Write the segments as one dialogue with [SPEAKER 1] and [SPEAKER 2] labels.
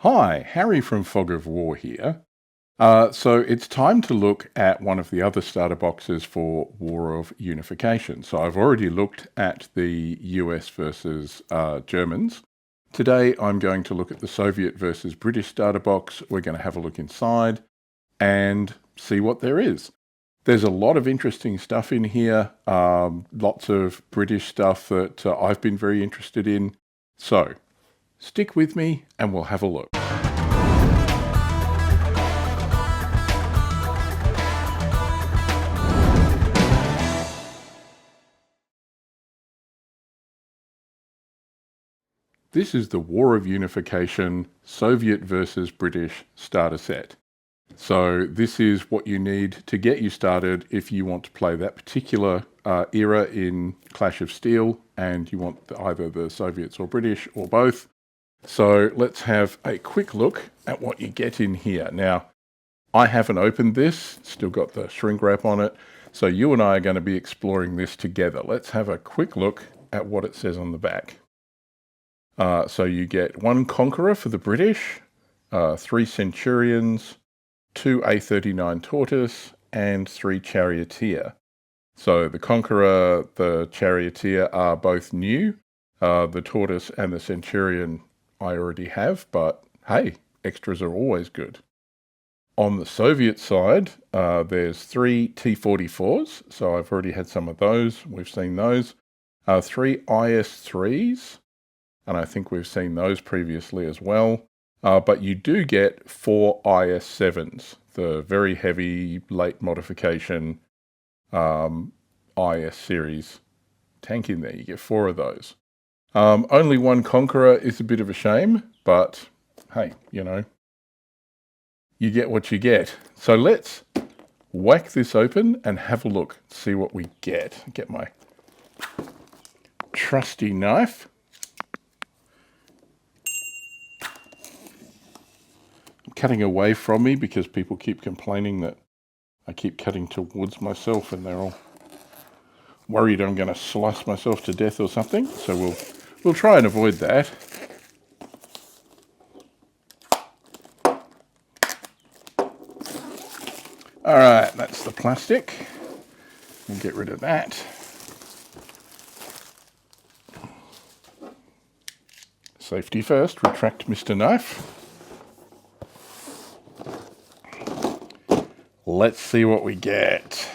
[SPEAKER 1] Hi, Harry from Fog of War here. So it's time to look at one of the other starter boxes for War of Unification. So I've already looked at the US versus Germans. Today I'm going to look at the Soviet versus British starter box. We're going to have a look inside and see what there is. There's a lot of interesting stuff in here, lots of British stuff that I've been very interested in. So stick with me and we'll have a look. This is the War of Unification Soviet versus British starter set. So this is what you need to get you started if you want to play that particular era in Clash of Steel and you want either the Soviets or British or both. So let's have a quick look at what you get in here. Now, I haven't opened this, still got the shrink wrap on it. So you and I are going to be exploring this together. Let's have a quick look at what it says on the back. So you get one Conqueror for the British, 3 Centurions, 2 A39 Tortoise, and 3 Charioteer. So the Conqueror, the Charioteer are both new. The Tortoise and the Centurion I already have, but hey, extras are always good. On the Soviet side, there's 3 T-44s, so I've already had some of those. We've seen those. 3 IS-3s. And I think we've seen those previously as well. But you do get 4 IS-7s, the very heavy late modification IS series tank in there. You get 4 of those. Only one Conqueror is a bit of a shame, but hey, you know, you get what you get. So let's whack this open and have a look, see what we get. Get my trusty knife. Cutting away from me because people keep complaining that I keep cutting towards myself and they're all worried I'm going to slice myself to death or something. So we'll try and avoid that. All right, that's the plastic. We'll get rid of that. Safety first, retract Mr. Knife. Let's see what we get.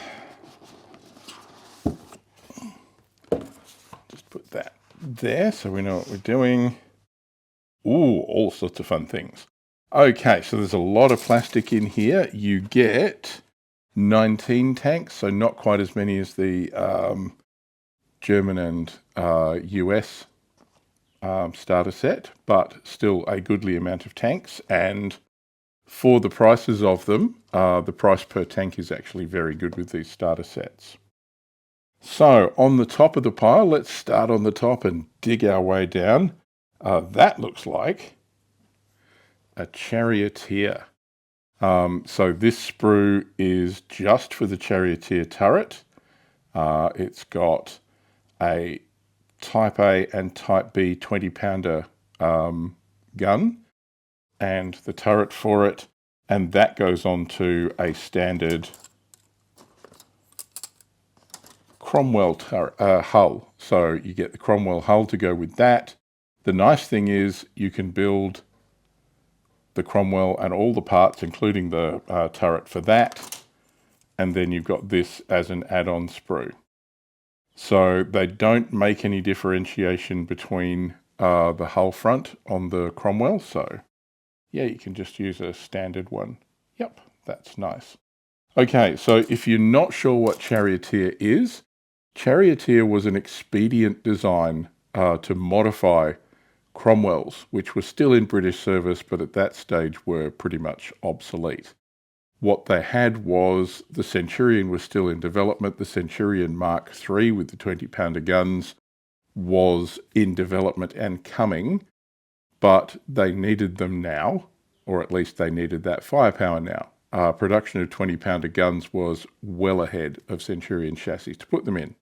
[SPEAKER 1] Just put that there so we know what we're doing. Ooh, all sorts of fun things. Okay, so there's a lot of plastic in here. You get 19 tanks, so not quite as many as the German and US starter set, but still a goodly amount of tanks. And for the prices of them, the price per tank is actually very good with these starter sets. So on the top of the pile, let's start on the top and dig our way down. That looks like a Charioteer. So this sprue is just for the Charioteer turret. It's got a Type A and Type B 20-pounder gun and the turret for it, and that goes on to a standard Cromwell hull. So you get the Cromwell hull to go with that. The nice thing is you can build the Cromwell and all the parts, including the turret for that, and then you've got this as an add-on sprue. So they don't make any differentiation between the hull front on the Cromwell, so yeah, you can just use a standard one. Yep, that's nice. Okay, so if you're not sure what Charioteer is, Charioteer was an expedient design to modify Cromwells, which were still in British service, but at that stage were pretty much obsolete. What they had was the Centurion was still in development. The Centurion Mark III with the 20-pounder guns was in development and coming, but they needed them now, or at least they needed that firepower now. Production of 20-pounder guns was well ahead of Centurion chassis to put them in.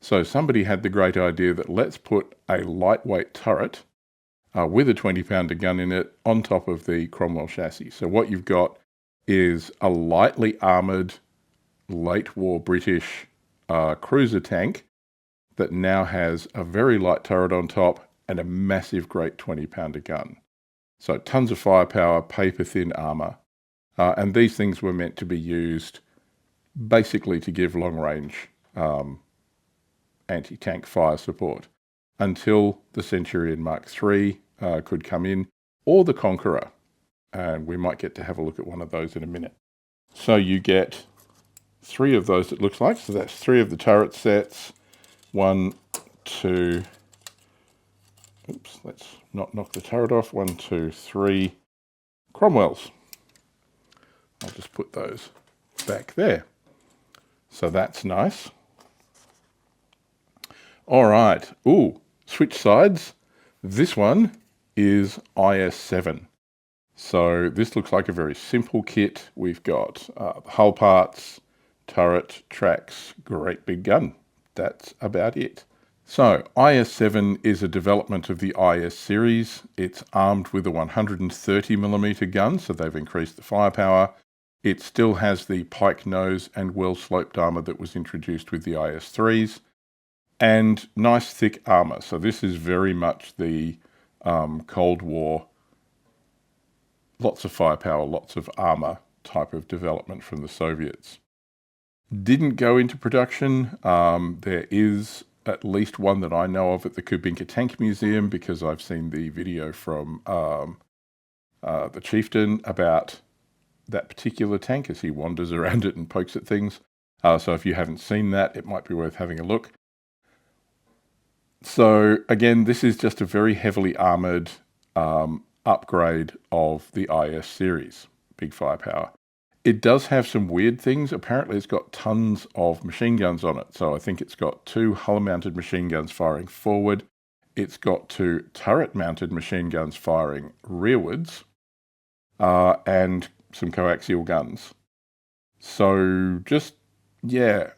[SPEAKER 1] So somebody had the great idea that let's put a lightweight turret with a 20-pounder gun in it on top of the Cromwell chassis. So what you've got is a lightly armoured late war British cruiser tank that now has a very light turret on top and a massive great 20-pounder gun. So tons of firepower, paper-thin armour. And these things were meant to be used basically to give long-range anti-tank fire support until the Centurion Mark III could come in, or the Conqueror. And we might get to have a look at one of those in a minute. So you get 3 of those, it looks like. So that's 3 of the turret sets. 1, 2... Oops, let's not knock the turret off. 1, 2, 3 Cromwells. I'll just put those back there. So that's nice. All right. Ooh, switch sides. This one is IS-7. So this looks like a very simple kit. We've got hull parts, turret, tracks, great big gun. That's about it. So IS-7 is a development of the IS series. It's armed with a 130mm gun, so they've increased the firepower. It still has the pike nose and well-sloped armour that was introduced with the IS-3s, and nice thick armour. So this is very much the Cold War, lots of firepower, lots of armour type of development from the Soviets. Didn't go into production. There is at least one that I know of at the Kubinka Tank Museum, because I've seen the video from the chieftain about that particular tank as he wanders around it and pokes at things. So if you haven't seen that, it might be worth having a look. So again, this is just a very heavily armoured upgrade of the IS series, big firepower. It does have some weird things. Apparently it's got tons of machine guns on it. So I think it's got 2 hull-mounted machine guns firing forward. It's got 2 turret-mounted machine guns firing rearwards, and some coaxial guns. So just, yeah,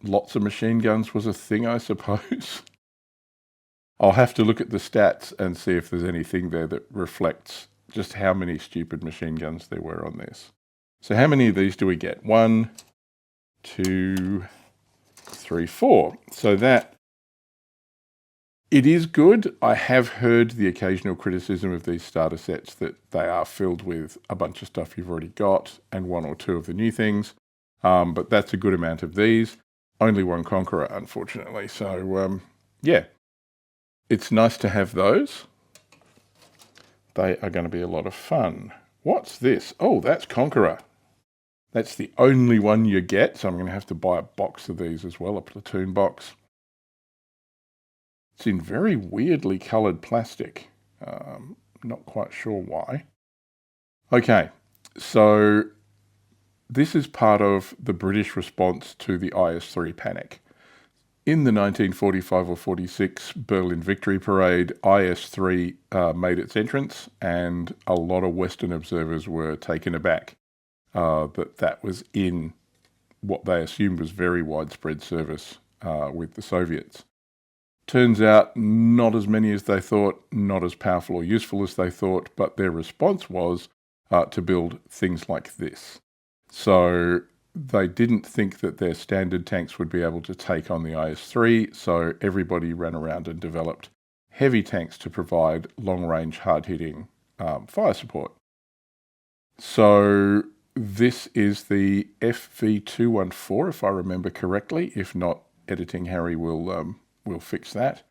[SPEAKER 1] lots of machine guns was a thing, I suppose. I'll have to look at the stats and see if there's anything there that reflects just how many stupid machine guns there were on this. So how many of these do we get? 1, 2, 3, 4. So that, it is good. I have heard the occasional criticism of these starter sets that they are filled with a bunch of stuff you've already got and 1 or 2 of the new things. But that's a good amount of these. Only 1 Conqueror, unfortunately. So, yeah, it's nice to have those. They are going to be a lot of fun. What's this? Oh, that's Conqueror. That's the only one you get, so I'm going to have to buy a box of these as well, a platoon box. It's in very weirdly coloured plastic. Not quite sure why. Okay, so this is part of the British response to the IS-3 panic. In the 1945 or 46 Berlin Victory Parade, IS-3 made its entrance, and a lot of Western observers were taken aback that was in what they assumed was very widespread service with the Soviets. Turns out not as many as they thought, not as powerful or useful as they thought, but their response was to build things like this. So they didn't think that their standard tanks would be able to take on the IS-3, so everybody ran around and developed heavy tanks to provide long-range, hard-hitting fire support. So this is the FV214, if I remember correctly. If not, Editing Harry will fix that.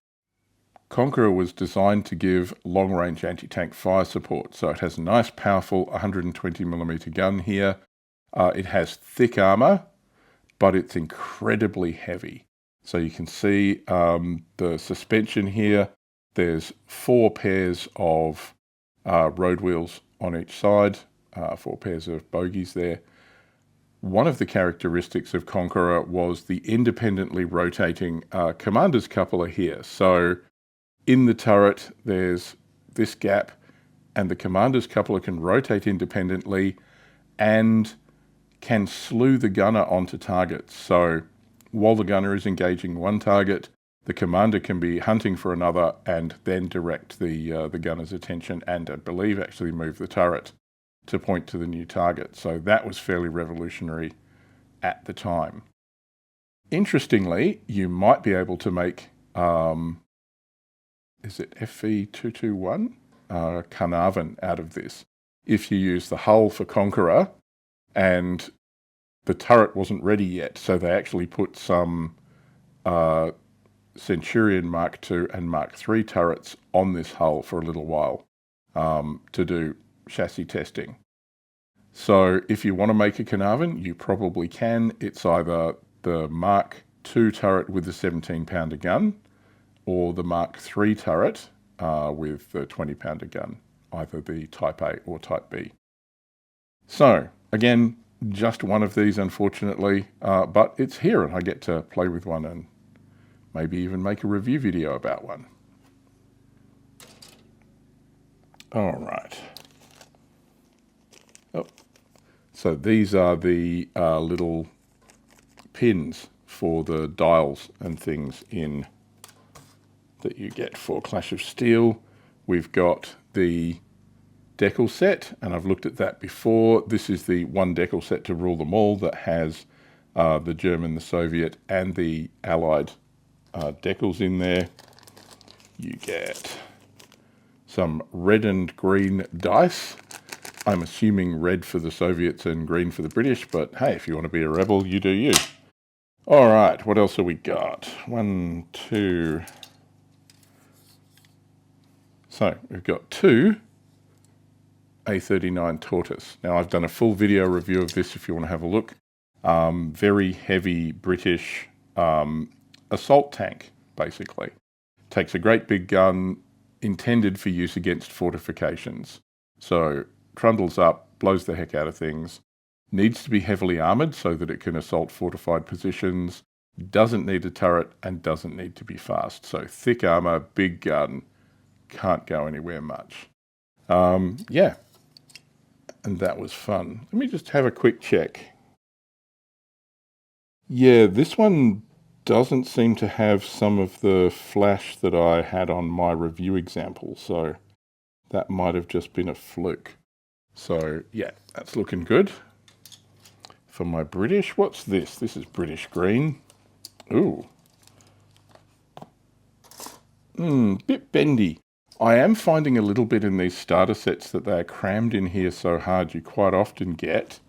[SPEAKER 1] Conqueror was designed to give long-range anti-tank fire support, so it has a nice, powerful 120mm gun here. It has thick armour, but it's incredibly heavy. So you can see the suspension here. There's 4 pairs of road wheels on each side, 4 pairs of bogies there. One of the characteristics of Conqueror was the independently rotating commander's coupler here. So in the turret, there's this gap, and the commander's coupler can rotate independently and can slew the gunner onto targets. So while the gunner is engaging one target, the commander can be hunting for another and then direct the gunner's attention and, I believe, actually move the turret to point to the new target. So that was fairly revolutionary at the time. Interestingly, you might be able to make, is it FV221? Caernarvon out of this. If you use the hull for Conqueror, and the turret wasn't ready yet, so they actually put some Centurion Mark II and Mark III turrets on this hull for a little while to do chassis testing. So if you want to make a Caernarvon, you probably can. It's either the Mark II turret with the 17-pounder gun or the Mark III turret with the 20-pounder gun, either the Type A or Type B. So again, just one of these, unfortunately, but it's here and I get to play with one and maybe even make a review video about one. All right. Oh, so these are the little pins for the dials and things in that you get for Clash of Steel. We've got the decal set, and I've looked at that before. This is the one decal set to rule them all that has the German, the Soviet, and the Allied decals in there. You get some red and green dice. I'm assuming red for the Soviets and green for the British, but hey, if you want to be a rebel, you do you. All right, what else have we got? 1, 2. So we've got 2 A39 Tortoise. Now I've done a full video review of this if you want to have a look. Very heavy British assault tank, basically. Takes a great big gun intended for use against fortifications. So trundles up, blows the heck out of things. Needs to be heavily armoured so that it can assault fortified positions. Doesn't need a turret and doesn't need to be fast. So thick armour, big gun, can't go anywhere much. Yeah, and that was fun. Let me just have a quick check. Yeah, this one doesn't seem to have some of the flash that I had on my review example, so that might have just been a fluke. So yeah, that's looking good. For my British, what's this? This is British green. Ooh. Bit bendy. I am finding a little bit in these starter sets that they're crammed in here so hard you quite often get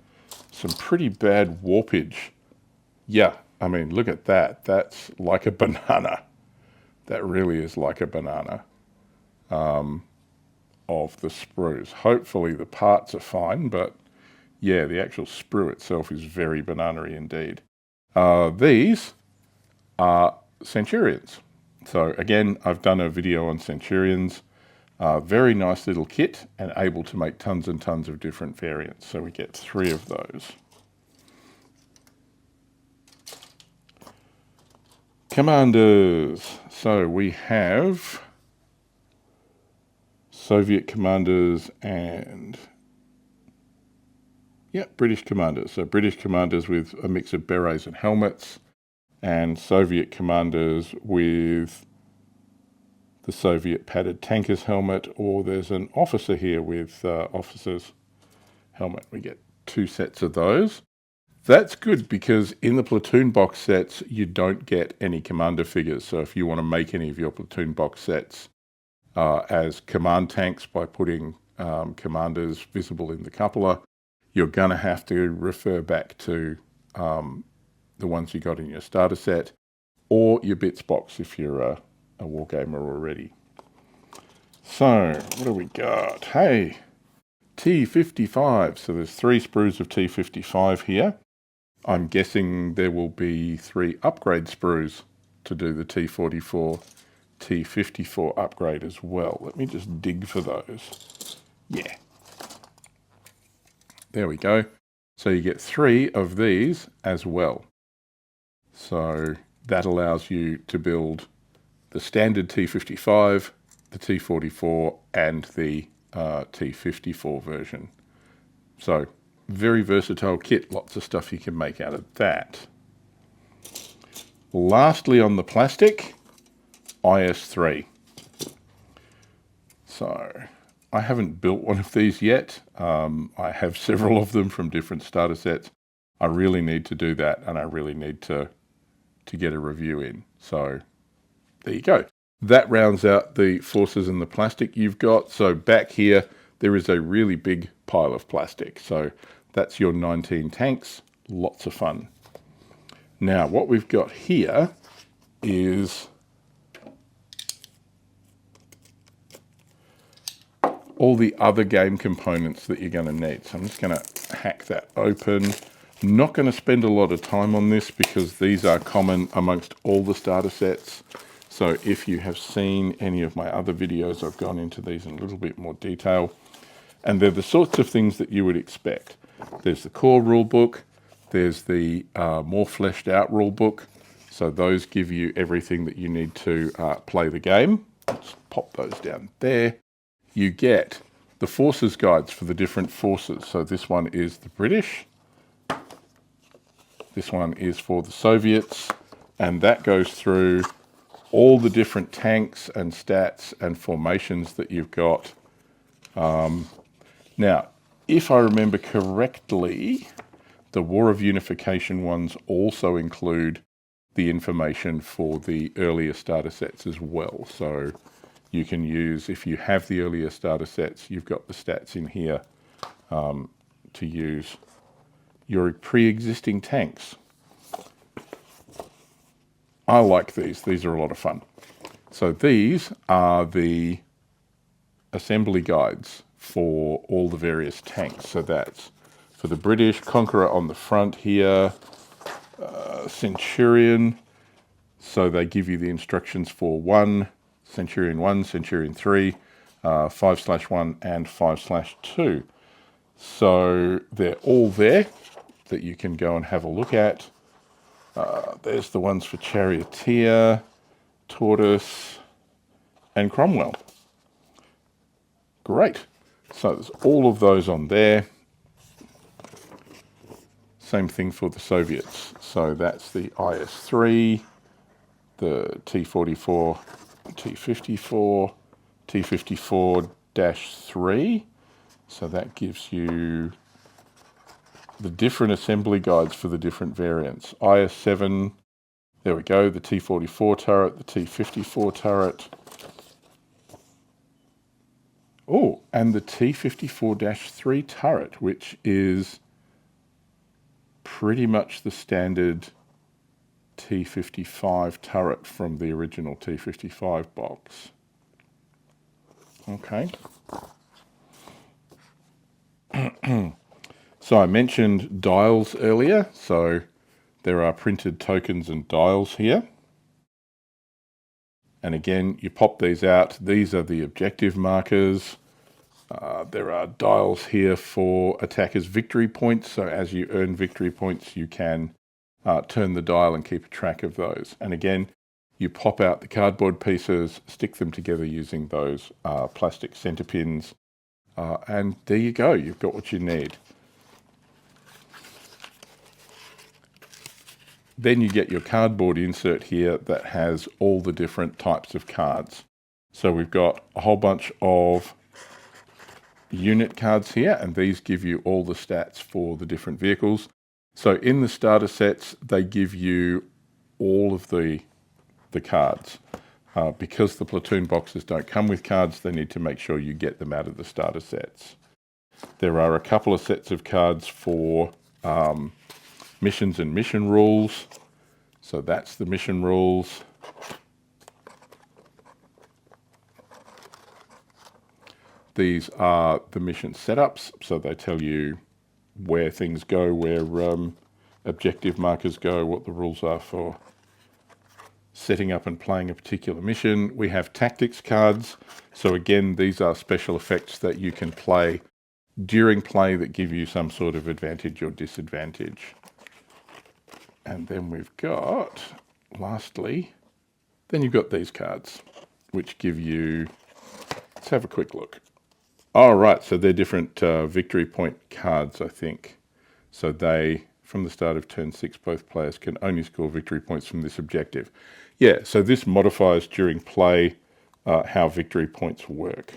[SPEAKER 1] some pretty bad warpage. Yeah, I mean, look at that. That's like a banana. That really is like a banana of the sprues. Hopefully the parts are fine, but yeah, the actual sprue itself is very banana-y indeed. These are Centurions. So again, I've done a video on Centurions. Very nice little kit and able to make tons and tons of different variants. So we get 3 of those. Commanders. So we have Soviet commanders and British commanders. So British commanders with a mix of berets and helmets, and Soviet commanders with the Soviet padded tanker's helmet, or there's an officer here with officer's helmet. We get 2 sets of those. That's good because in the platoon box sets, you don't get any commander figures. So if you want to make any of your platoon box sets as command tanks by putting commanders visible in the cupola, you're going to have to refer back to the ones you got in your starter set, or your bits box if you're a wargamer already. So what do we got? Hey, T55. So there's 3 sprues of T55 here. I'm guessing there will be 3 upgrade sprues to do the T44, T54 upgrade as well. Let me just dig for those. Yeah. There we go. So you get 3 of these as well. So that allows you to build the standard T55, the T44, and the T54 version. So very versatile kit, lots of stuff you can make out of that. Lastly on the plastic, IS-3. So I haven't built one of these yet. I have several of them from different starter sets. I really need to do that, and I really need to get a review in. So there you go. That rounds out the forces and the plastic you've got. So back here, there is a really big pile of plastic. So that's your 19 tanks. Lots of fun. Now, what we've got here is all the other game components that you're going to need. So I'm just going to hack that open. I'm not going to spend a lot of time on this because these are common amongst all the starter sets. So if you have seen any of my other videos, I've gone into these in a little bit more detail. And they're the sorts of things that you would expect. There's the core rulebook. There's the more fleshed out rulebook. So those give you everything that you need to play the game. Let's pop those down there. You get the forces guides for the different forces. So this one is the British. This one is for the Soviets. And that goes through all the different tanks and stats and formations that you've got. Now, if I remember correctly, the War of Unification ones also include the information for the earlier starter sets as well. So you can use, if you have the earlier starter sets, you've got the stats in here to use your pre-existing tanks. I like these. These are a lot of fun. So these are the assembly guides for all the various tanks. So that's for the British, Conqueror on the front here, Centurion. So they give you the instructions for 1, Centurion 3, 5/1 and 5/2. So they're all there that you can go and have a look at. There's the ones for Charioteer, Tortoise, and Cromwell. Great. So there's all of those on there. Same thing for the Soviets. So that's the IS-3, the T-44, T-54, T-54-3. So that gives you the different assembly guides for the different variants. IS-7, there we go, the T-44 turret, the T-54 turret. Oh, and the T-54-3 turret, which is pretty much the standard T-55 turret from the original T-55 box. Okay. So I mentioned dials earlier, so there are printed tokens and dials here. And again, you pop these out. These are the objective markers. There are dials here for attackers' victory points. So as you earn victory points, you can turn the dial and keep a track of those. And again, you pop out the cardboard pieces, stick them together using those plastic center pins. And there you go. You've got what you need. Then you get your cardboard insert here that has all the different types of cards. So we've got a whole bunch of unit cards here, and these give you all the stats for the different vehicles. So in the starter sets, they give you all of the cards. Because the platoon boxes don't come with cards, they need to make sure you get them out of the starter sets. There are a couple of sets of cards for missions and mission rules. So that's the mission rules. These are the mission setups. So they tell you where things go, where objective markers go, what the rules are for setting up and playing a particular mission. We have tactics cards. So again, these are special effects that you can play during play that give you some sort of advantage or disadvantage. And then we've got, lastly, then you've got these cards, which give you, let's have a quick look. All right, so they're different victory point cards, I think. So they, from the start of turn 6, both players can only score victory points from this objective. Yeah, so this modifies during play how victory points work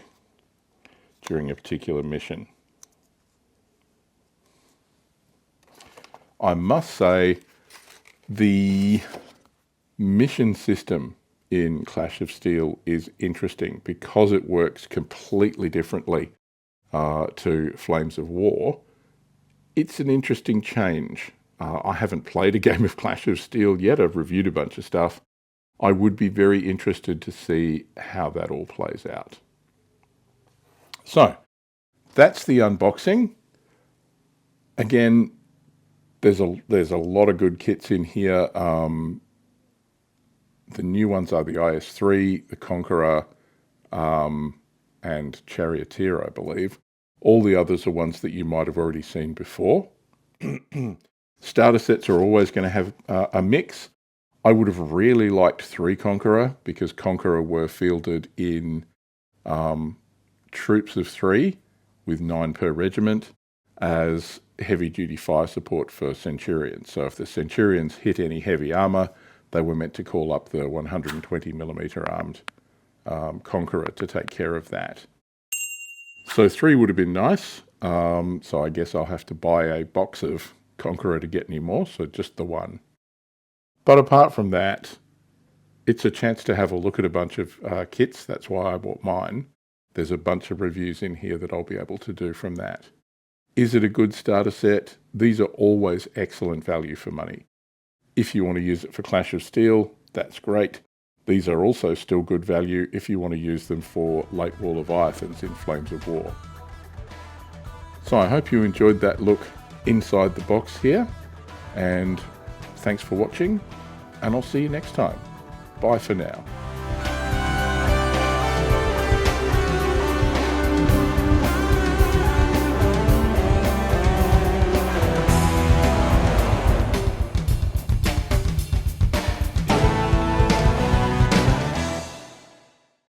[SPEAKER 1] during a particular mission. I must say the mission system in Clash of Steel is interesting because it works completely differently to Flames of War. It's an interesting change. I haven't played a game of Clash of Steel yet. I've reviewed a bunch of stuff. I would be very interested to see how that all plays out. So that's the unboxing. Again, there's a lot of good kits in here. The new ones are the IS-3, the Conqueror, and Charioteer, I believe. All the others are ones that you might have already seen before. Starter sets are always going to have a mix. I would have really liked 3 Conqueror because Conqueror were fielded in troops of 3 with 9 per regiment as heavy-duty fire support for Centurions. So if the Centurions hit any heavy armour, they were meant to call up the 120mm armed Conqueror to take care of that. So 3 would have been nice. So I guess I'll have to buy a box of Conqueror to get any more, so just the 1. But apart from that, it's a chance to have a look at a bunch of kits. That's why I bought mine. There's a bunch of reviews in here that I'll be able to do from that. Is it a good starter set? These are always excellent value for money. If you want to use it for Clash of Steel, that's great. These are also still good value if you want to use them for Late War Leviathans in Flames of War. So I hope you enjoyed that look inside the box here, and thanks for watching, and I'll see you next time. Bye for now.